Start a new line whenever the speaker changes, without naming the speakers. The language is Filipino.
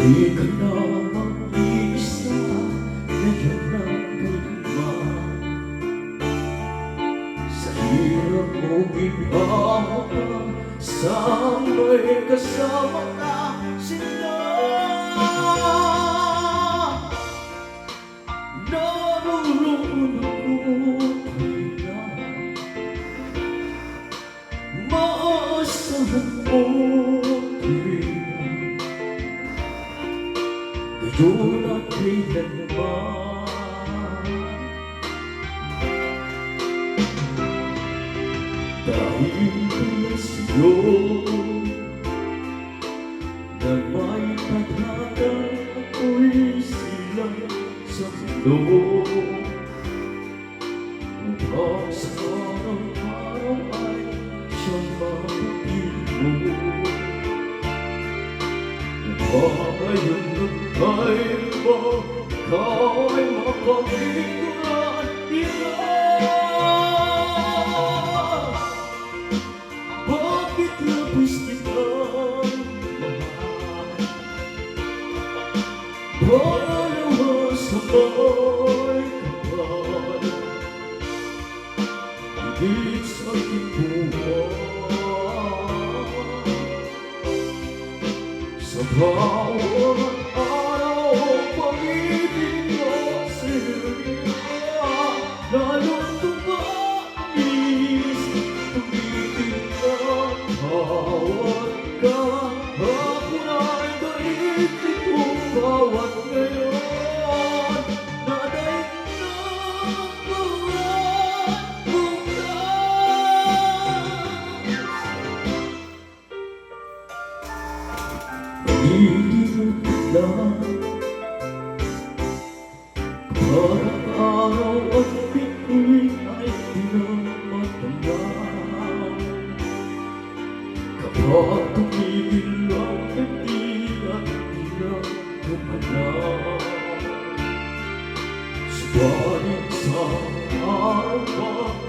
Di ka na mag-iisa, ngayon na kailanman. Sa hirap mo ginawa ka, sabay kasama ka sila. Narurunod ko kaya maasahan mo rin ngayon at kailanman. Dahil pala sa'yo na may tadhana ako'y silang sa mundo. Upang sa araw-araw ay siyang mapapil mo. Upang ngayon ay makapagiguran nila. Bakit labis kitang mahal? Pangalawa sabay kapal, higit sa ibuwan. Sa bawat araw, pag-ibig na sila, lalong tumanis, tumitig na bawat kahapon ay daigdig kong bawat ngayon, nadaig na bawat bukas. Iingat lang parang araw at bituin ay pinamatamang. Kapag tumigil ang daig at di na gumanap, subalit sa araw pa